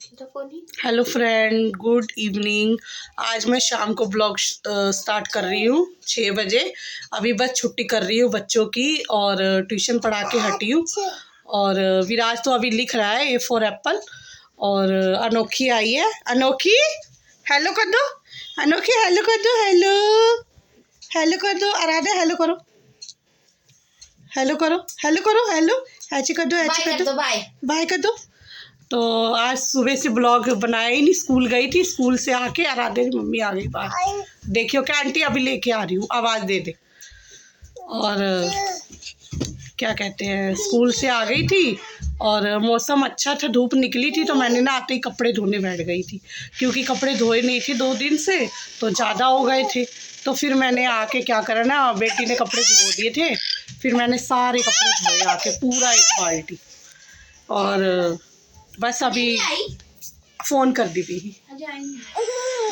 Hello friend, good evening. आज मैं शाम को ब्लॉग स्टार्ट कर रही हूँ 6 बजे। अभी बस छुट्टी कर रही हूँ बच्चों की और ट्यूशन पढ़ा के हटी हूँ। और विराज तो अभी लिख रहा है A for एप्पल। और अनोखी आई है। अनोखी हेलो कर दो। अनोखी हेलो कर दो। हेलो हेलो कर दो। आराध्या हेलो करो। हेलो करो। हेलो करो। हेलो ऐसे कर दो। ऐसे कर दो। बाय बाय कर दो। तो आज सुबह से ब्लॉग बनाया ही नहीं। स्कूल गई थी, स्कूल से आके आराध्या की मम्मी आ गई बाहर। देखियो क्या आंटी अभी लेके आ रही हूँ, आवाज़ दे दे। और क्या कहते हैं, स्कूल से आ गई थी और मौसम अच्छा था, धूप निकली थी तो मैंने ना आते ही कपड़े धोने बैठ गई थी, क्योंकि कपड़े धोए नहीं थे 2 दिन से तो ज़्यादा हो गए थे। तो फिर मैंने आके क्या करा ना, बेटी ने कपड़े धो दिए थे, फिर मैंने सारे कपड़े धोए आके पूरा 1 बाल्टी। और बस अभी फ़ोन कर दी थी।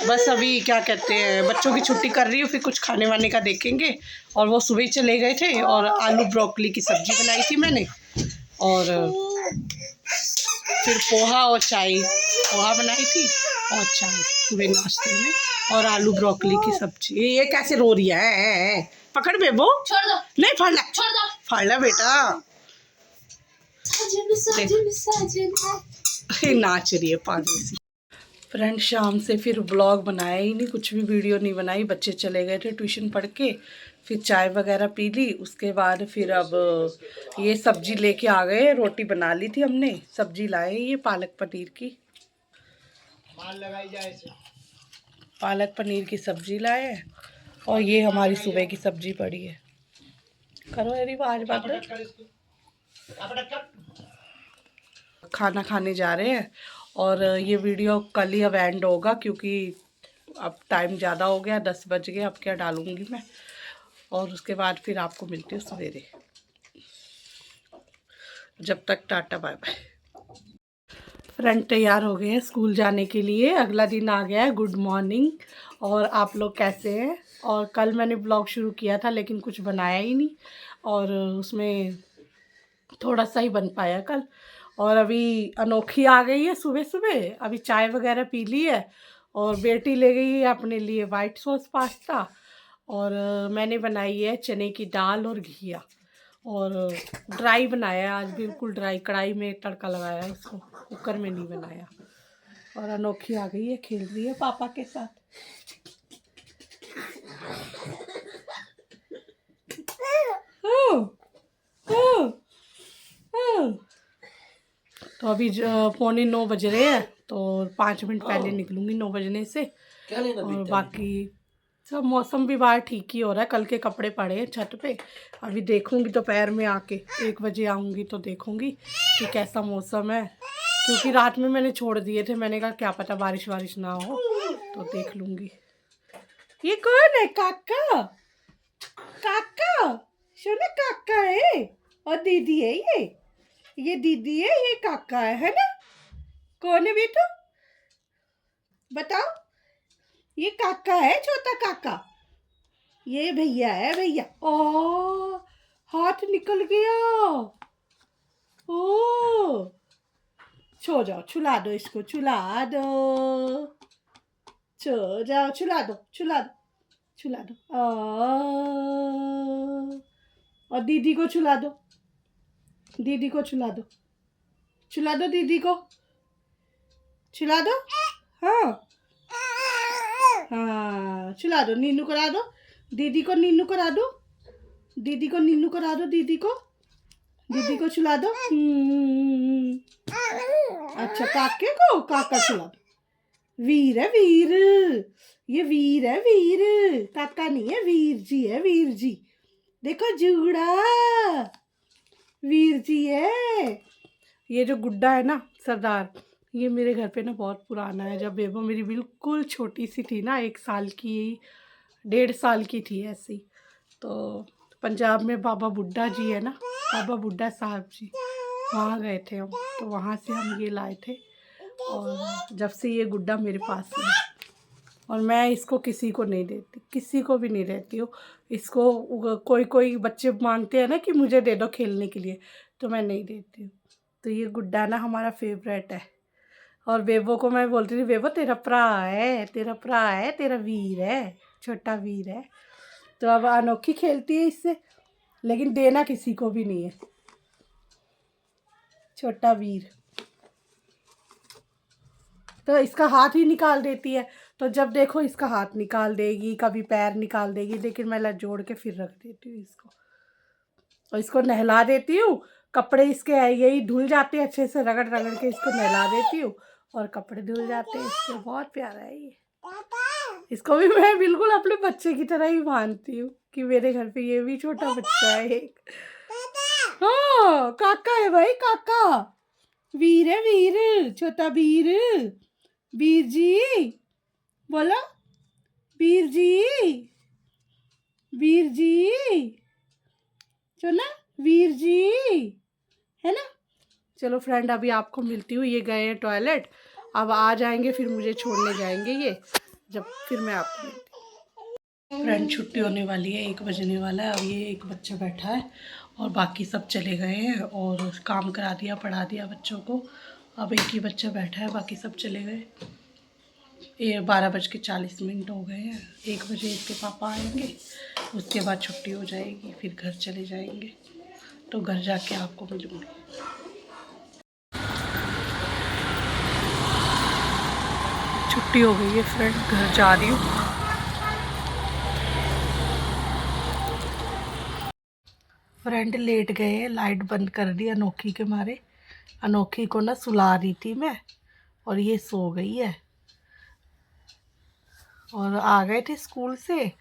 बस अभी क्या कहते हैं, बच्चों की छुट्टी कर रही हूँ, फिर कुछ खाने वाने का देखेंगे। और वो सुबह चले गए थे और आलू ब्रोकली की सब्ज़ी बनाई थी मैंने। और फिर पोहा और चाय, पोहा बनाई थी और चाय सुबह नाश्ते में, और आलू ब्रोकली की सब्ज़ी। ये कैसे रो रही है? पकड़ बेबो, छोड़ दो। नहीं फाड़ना, छोड़ दो, फाड़ना बेटा। नाच रही है पागल सी। फ्रेंड शाम से फिर ब्लॉग बनाया ही नहीं, कुछ भी वीडियो नहीं बनाई। बच्चे चले गए थे ट्यूशन पढ़ के, फिर चाय वगैरह पी ली। उसके बाद फिर अब ये सब्जी लेके आ गए, रोटी बना ली थी हमने। सब्जी लाए ये पालक पनीर की, पालक पनीर की सब्जी लाए हैं। और ये हमारी सुबह की सब्जी पड़ी है। करो मेरी आवाज बात। खाना खाने जा रहे हैं और ये वीडियो कल ही अब एंड होगा, क्योंकि अब टाइम ज़्यादा हो गया, 10 बज गए। अब क्या डालूँगी मैं, और उसके बाद फिर आपको मिलती हूँ सवेरे। जब तक टाटा बाय बाय। फ्रेंड तैयार हो गए हैं स्कूल जाने के लिए, अगला दिन आ गया है। Good morning. और आप लोग कैसे हैं? और कल मैंने ब्लॉग शुरू किया था लेकिन कुछ बनाया ही नहीं, और उसमें थोड़ा सा ही बन पाया कल। और अभी अनोखी आ गई है सुबह सुबह, अभी चाय वगैरह पी ली है। और बेटी ले गई है अपने लिए वाइट सॉस पास्ता। और मैंने बनाई है चने की दाल और घिया। और ड्राई बनाया आज, बिल्कुल ड्राई, कढ़ाई में तड़का लगाया उसको, कुकर में नहीं बनाया। और अनोखी आ गई है, खेल रही है पापा के साथ। तो अभी 8:45 बज रहे हैं, तो 5 मिनट पहले निकलूँगी 9 बजने से। और बाकी सब मौसम भी बाहर ठीक ही हो रहा है। कल के कपड़े पड़े हैं छत पे, अभी देखूँगी दोपहर में आके, 1 बजे आऊँगी तो देखूँगी कि कैसा मौसम है। क्योंकि रात में मैंने छोड़ दिए थे, मैंने कहा क्या पता बारिश वारिश ना हो, तो देख लूँगी। ये कौन है? काका? काका सुनो, काका है और दीदी है। ये दीदी है, ये काका है ना? कौन है बेटा बताओ? ये काका है, छोटा काका। ये भैया है, भैया। ओ हाथ निकल गया। ओ छो जाओ, छुला दो इसको, छुला दो। छो जाओ, छुला दो, छुला दो, छुला दो। और दीदी को छुला दो, दीदी को छुला दो, छुला दो दीदी को, छुला दो। हाँ हाँ, छुला दो, नीनू करा दो दीदी को, नीनू करा दो दीदी को, नीनू करा दो दीदी को, दीदी को छुला दो। अच्छा काके को, काका छुला दो। वीर है वीर, ये वीर है वीर, काका नहीं है, वीर जी है, वीर जी। देखो जूड़ा, वीर जी है। ये जो गुड्डा है ना सरदार, ये मेरे घर पे ना बहुत पुराना है। जब बेबो मेरी बिल्कुल छोटी सी थी ना, 1 साल की, 1.5 साल की थी ऐसी, तो पंजाब में बाबा बुड्ढा जी है ना, बाबा बुड्ढा साहब जी, वहाँ गए थे हम, तो वहाँ से हम ये लाए थे। और जब से ये गुड्डा मेरे पास है, और मैं इसको किसी को नहीं देती, किसी को भी नहीं देती हूँ इसको। कोई बच्चे मांगते हैं ना कि मुझे दे दो खेलने के लिए, तो मैं नहीं देती हूँ। तो ये गुड्डा ना हमारा फेवरेट है, और बेबो को मैं बोलती थी, बेबो तेरा भरा है, तेरा भरा है, तेरा वीर है, छोटा वीर है। तो अब अनोखी खेलती है इससे, लेकिन देना किसी को भी नहीं है। छोटा वीर तो इसका हाथ ही निकाल देती है, तो जब देखो इसका हाथ निकाल देगी, कभी पैर निकाल देगी, लेकिन मैं लट जोड़ के फिर रख देती हूँ इसको। और इसको नहला देती हूँ, कपड़े इसके यही धुल जाते हैं, अच्छे से रगड़ रगड़ के इसको नहला देती हूँ और कपड़े धुल जाते हैं इसके। बहुत प्यारा है ये। इसको भी मैं बिल्कुल अपने बच्चे की तरह ही मानती हूँ कि मेरे घर पे ये भी छोटा बच्चा है एक। हाँ काका है भाई, काका वीर है, वीर, छोटा वीर। वीर जी बोलो, वीर जी, वीर जी, चलो वीर जी, है ना। चलो फ्रेंड, अभी आपको मिलती हूँ। ये गए हैं टॉयलेट, अब आ जाएंगे, फिर मुझे छोड़ने जाएंगे ये, जब फिर मैं आपको मिलती हूँ। फ्रेंड छुट्टी होने वाली है, 1 बजने वाला है। अब ये एक बच्चा बैठा है और बाकी सब चले गए हैं और काम करा दिया, पढ़ा दिया बच्चों को। अब एक ही बच्चा बैठा है, बाकी सब चले गए। ये 12:40 हो गए हैं। 1 बजे इसके पापा आएंगे, उसके बाद छुट्टी हो जाएगी, फिर घर चले जाएंगे। तो घर जाके आपको मिलूँगी। छुट्टी हो गई है फ्रेंड, घर जा रही हूँ। फ्रेंड लेट गए हैं, लाइट बंद कर दी अनोखी के मारे। अनोखी को ना सुला रही थी मैं, और ये सो गई है। और आ गए थे स्कूल से,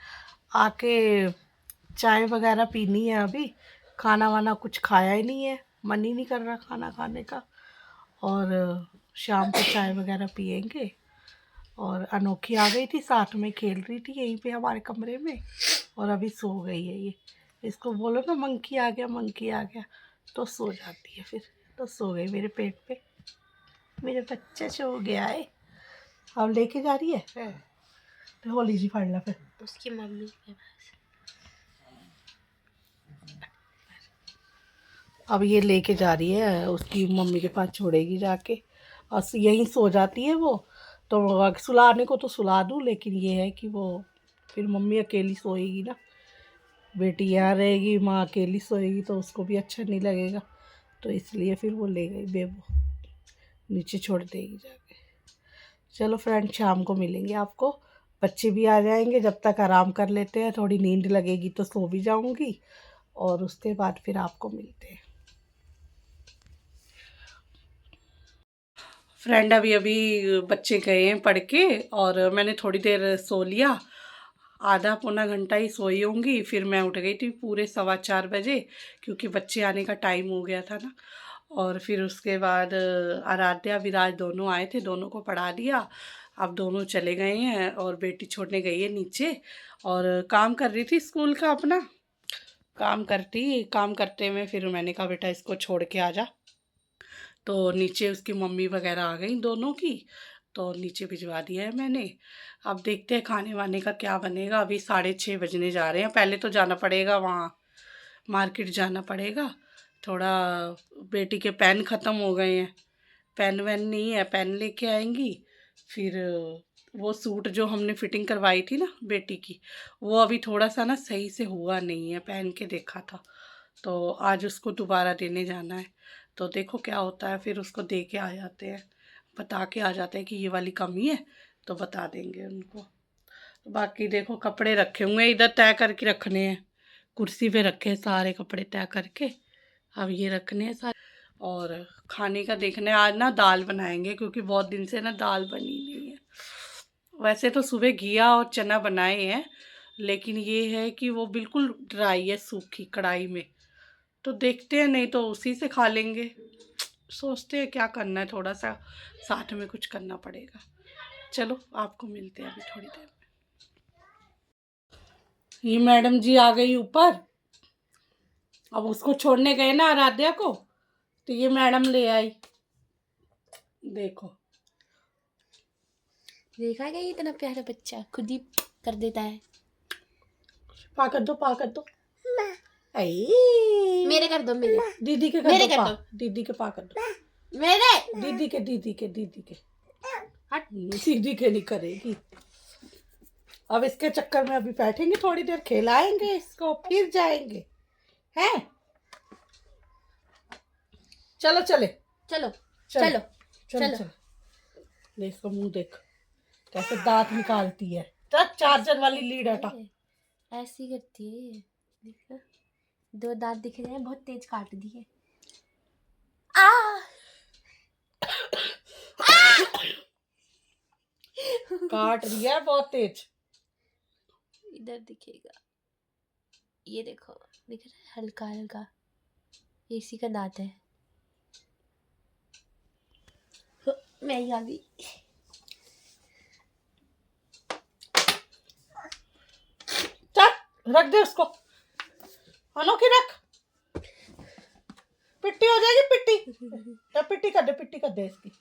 आके चाय वगैरह पीनी है। अभी खाना वाना कुछ खाया ही नहीं है, मन ही नहीं कर रहा खाना खाने का। और शाम को चाय वगैरह पियेंगे। और अनोखी आ गई थी, साथ में खेल रही थी यहीं पे हमारे कमरे में, और अभी सो गई है ये। इसको बोलो ना मंकी आ गया, मंकी आ गया, तो सो जाती है फिर। तो सो गई मेरे पेट पे, मेरे बच्चा सो गया है। अब लेके जा रही है तो होली जी फाड़ ला फिर उसकी मम्मी के पास। अब ये लेके जा रही है, उसकी मम्मी के पास छोड़ेगी जाके, और यहीं सो जाती है वो। तो सुलाने को तो सुला दूँ, लेकिन ये है कि वो फिर मम्मी अकेली सोएगी ना, बेटी यहाँ रहेगी, माँ अकेली सोएगी तो उसको भी अच्छा नहीं लगेगा। तो इसलिए फिर वो ले गई बेबो, नीचे छोड़ देगी जाके। चलो फ्रेंड, शाम को मिलेंगे आपको। बच्चे भी आ जाएंगे, जब तक आराम कर लेते हैं, थोड़ी नींद लगेगी तो सो भी जाऊंगी, और उसके बाद फिर आपको मिलते हैं। फ्रेंड अभी अभी बच्चे गए हैं पढ़ के, और मैंने थोड़ी देर सो लिया, आधा पौना घंटा ही सोई होंगी। फिर मैं उठ गई थी पूरे 4:15 बजे, क्योंकि बच्चे आने का टाइम हो गया था ना। और फिर उसके बाद आराध्या विराज दोनों आए थे, दोनों को पढ़ा दिया। अब दोनों चले गए हैं और बेटी छोड़ने गई है नीचे, और काम कर रही थी स्कूल का अपना। काम करते में फिर मैंने कहा बेटा इसको छोड़ के आ जा। तो नीचे उसकी मम्मी वगैरह आ गई दोनों की, तो नीचे भिजवा दिया है मैंने। अब देखते हैं खाने वाने का क्या बनेगा। अभी 6:30 बजने जा रहे हैं। पहले तो जाना पड़ेगा वहाँ, मार्केट जाना पड़ेगा थोड़ा। बेटी के पेन ख़त्म हो गए हैं, पेन वैन नहीं है, पेन लेके आएंगी। फिर वो सूट जो हमने फिटिंग करवाई थी ना बेटी की, वो अभी थोड़ा सा ना सही से हुआ नहीं है, पहन के देखा था, तो आज उसको दोबारा देने जाना है। तो देखो क्या होता है, फिर उसको दे के आ जाते हैं, बता के आ जाते हैं कि ये वाली कमी है, तो बता देंगे उनको। बाकी देखो कपड़े रखे हुए इधर, तय करके रखने हैं, कुर्सी पे रखे हैं सारे कपड़े तय करके। अब ये रखने हैं सारे, और खाने का देखना है। आज ना दाल बनाएंगे, क्योंकि बहुत दिन से ना दाल बनी नहीं है। वैसे तो सुबह घिया और चना बनाए हैं, लेकिन ये है कि वो बिल्कुल ड्राई है, सूखी कढ़ाई में। तो देखते हैं, नहीं तो उसी से खा लेंगे। सोचते हैं क्या करना है, थोड़ा सा साथ में कुछ करना पड़ेगा। चलो आपको मिलते हैं अभी थोड़ी देर में। ये मैडम जी आ गई ऊपर, अब उसको छोड़ने गए ना आराध्या को, तो ये मैडम ले आई। देखो देखा क्या, इतना प्यारा बच्चा खुद ही कर देता है। पा कर दो, पा कर दो। मेरे कर दो, मेरे दीदी के मेरे कर कर दो, दो। दीदी के पा कर दो, मेरे दीदी के हट। सीधी के नहीं करेगी। अब इसके चक्कर में अभी बैठेंगे, थोड़ी देर खिलाएंगे इसको, फिर जाएंगे हैं। चलो चले, चलो चलो चलो चलो चलो। चलो। देख इसका मुंह, देख कैसे दांत निकालती है। चार्जर वाली लीड हटा। ऐसी करती है ये। देखो 2 दांत दिख रहे हैं, बहुत तेज काट दिए। आ काट रही है बहुत तेज। इधर दिखेगा, ये देखो, दिख रहा है हल्का हल्का, ये इसी का दांत है। मैं ही आ गई। चल रख दे उसको, अनोखी रख, पिट्टी हो जाएगी पिट्टी। तो पिट्टी कर दे, पिट्टी कर दे इसकी।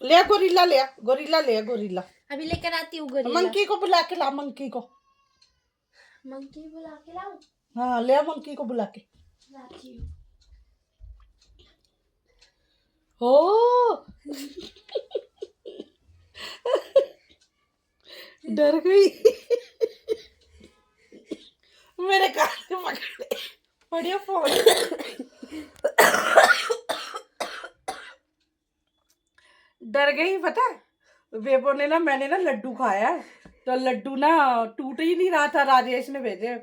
ले गोरिल्ला, ले गोरिल्ला, ले गोरिल्ला। अभी लेकर आती हूँ गोरिल्ला। मंकी को बुला के ला, मंकी को। मंकी बुला के लाऊं? हाँ ले आ मंकी को बुला के। लाती हूँ। ओ डर गई। मेरे कान में पकड़े, बढ़िया फोन। डर गई, पता है बेबो ने ना, मैंने ना लड्डू खाया है, तो लड्डू ना टूट ही नहीं रहा था। राजेश ने भेजे,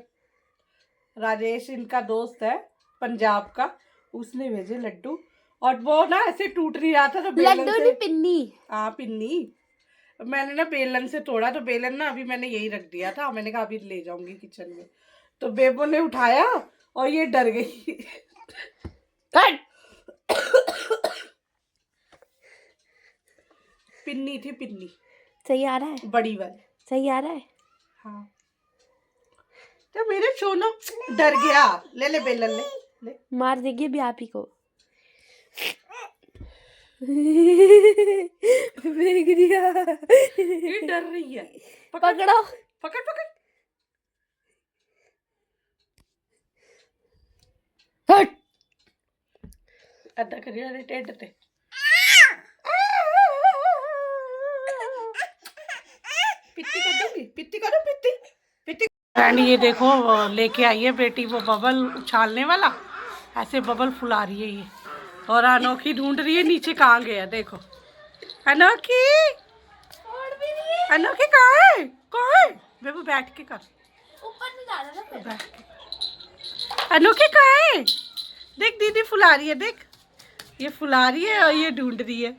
राजेश इनका दोस्त है पंजाब का, उसने भेजे लड्डू, और वो ना ऐसे टूट नहीं रहा था। तो लड्डू नहीं, पिन्नी। हाँ पिन्नी। मैंने ना बेलन से तोड़ा, तो बेलन ना अभी मैंने यही रख दिया था, मैंने कहा अभी ले जाऊंगी किचन में। तो बेबो ने उठाया और ये डर गई। पिन्नी थी, पिन्नी। सही आ रहा है? बड़ी वाली। सही आ रहा है? हाँ। तो मेरे सोनो डर गया। ले ले बेलन, ले ले। मार देगी अभी आप ही को। फेंक दिया। ये डर रही है। पकड़ो। पकड़ पकड़। हट। अदा करियो, अरे टेढ़ ते। पित्ती कर दूंगी, पित्ती करो, पित्ती पित्ती। फ्रेंड ये देखो लेके आई है बेटी वो बबल उछालने वाला, ऐसे बबल फुला रही है ये। और अनोखी ढूंढ रही है नीचे कहाँ गया, देखो अनोखी। अनोखी कहाँ है, कहाँ है? बेबू बैठ के कर, ऊपर नहीं डाला ना फिर। बैठ के। अनोखी कहाँ है? देख दीदी फुला रही है, देख ये फुला रही है और ये ढूंढ रही है।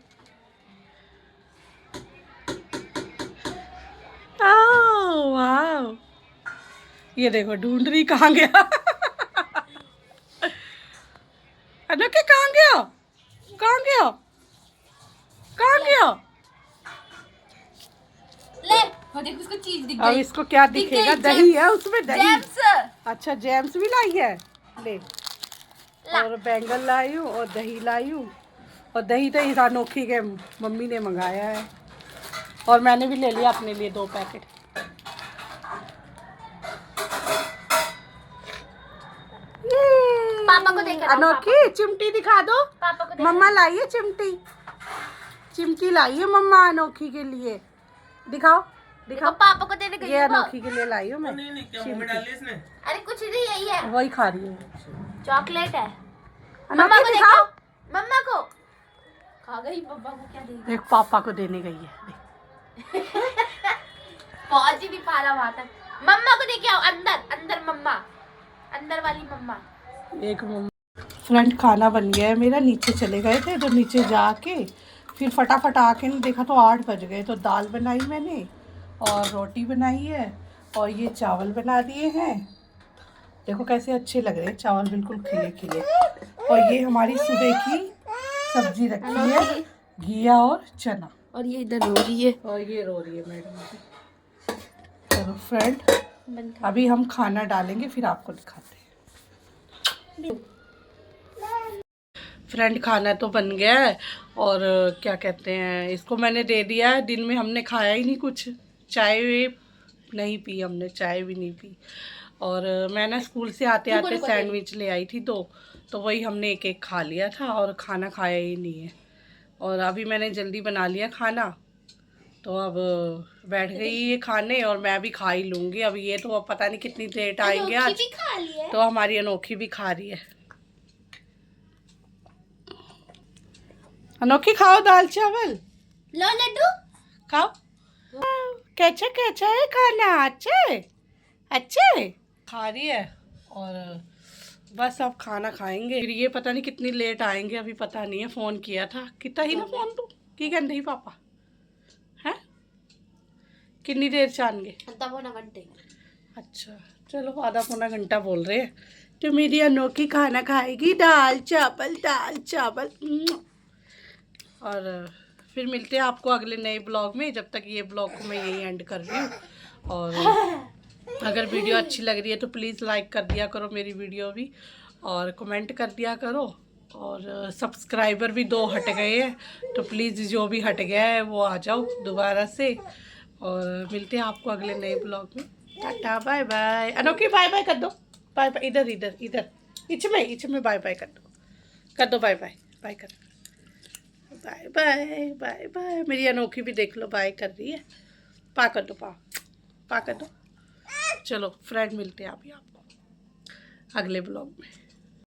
ओह वाह, ये देखो ढूंढ रही, कहाँ गया? अनोखी कहाँ गया, कहाँ गया, कहाँ गया? ले वो देख, उसको चीज दिख अब गई। इसको क्या दिखेगा? दही है उसमें, दही। जेम्स। अच्छा जेम्स भी लाई है, ले। और बैंगन लाई हूँ और दही लाई हूँ, और दही तो इस अनोखी के मम्मी ने मंगाया है, और मैंने भी ले लिया अपने लिए 2 पैकेट। पापा को देकर आओ, अनोखी चिमटी दिखा दो। पापा को मम्मा लाई है चिमटी, चिमटी लाई है मम्मा अनोखी के लिए। दिखाओ दिखाओ, पापा को देने गई ये है वो। अनोखी के लिए लाई हूँ मैं। अरे कुछ नहीं, यही है, वही खा रही हूँ। चॉकलेट है। मम्मा अनोखी को दिखाओ। देखो, मम्मा को खा गई। पापा को क्या देगी? देख पापा को देने गई है। पहुंच ही नहीं पा रहा वहां तक। मम्मा को देके आओ अंदर, अंदर मम्मा, अंदर वाली मम्मा। एक फ्रेंड खाना बन गया है मेरा, नीचे चले गए थे तो नीचे जाके फिर फटाफट आके नहीं देखा तो 8 बज गए। तो दाल बनाई मैंने और रोटी बनाई है और ये चावल बना दिए हैं। देखो कैसे अच्छे लग रहे हैं चावल, बिल्कुल खिले खिले। और ये हमारी सुबह की सब्जी रखी है, घिया और चना। और ये इधर रो रही है, और ये रो रही है मैडम। चलो फ्रेंड अभी हम खाना डालेंगे फिर आपको दिखाते हैं। फ्रेंड खाना तो बन गया है, और क्या कहते हैं इसको मैंने दे दिया है। दिन में हमने खाया ही नहीं कुछ, चाय नहीं पी हमने, चाय भी नहीं पी। और मैं ना स्कूल से आते आते सैंडविच ले आई थी तो वही हमने एक एक खा लिया था और खाना खाया ही नहीं है। और अभी मैंने जल्दी बना लिया खाना, तो अब बैठ गई ये खाने और मैं भी खा ही लूँगी। अब ये तो अब पता नहीं कितनी लेट आएंगे आज, भी खा लिया। तो हमारी अनोखी भी खा रही है। अनोखी खाओ दाल चावल, लो लड्डू खाओ। कैसा कैसा है खाना? अच्छे अच्छे खा रही है। और बस अब खाना खाएंगे, फिर ये पता नहीं कितनी लेट आएंगे, अभी पता नहीं है। फ़ोन किया था कितना ही ना फ़ोन तू की कहते ही पापा हैं कितनी देर से आएंगे? आधा पौना घंटे। अच्छा चलो, आधा पौना घंटा बोल रहे हैं। तो मेरी अनोखी खाना खाएगी, दाल चावल दाल चावल। और फिर मिलते हैं आपको अगले नए ब्लॉग में। जब तक ये ब्लॉग को मैं यही एंड कर रही हूँ। और अगर वीडियो अच्छी लग रही है तो प्लीज़ लाइक कर दिया करो मेरी वीडियो भी, और कमेंट कर दिया करो। और सब्सक्राइबर भी 2 हट गए हैं, तो प्लीज़ जो भी हट गया है वो आ जाओ दोबारा से। और मिलते हैं आपको अगले नए ब्लॉग में। Tata bye bye. अनोखी बाय बाय कर दो, बाय बाय। इधर इधर इधर इच में बाय बाय कर दो बाय बाय बाय कर। Bye bye bye bye. मेरी अनोखी भी देख लो बाय कर रही है। पा कर दो, पा कर दो। चलो फ्रेंड, मिलते हैं अभी आपको अगले ब्लॉग में।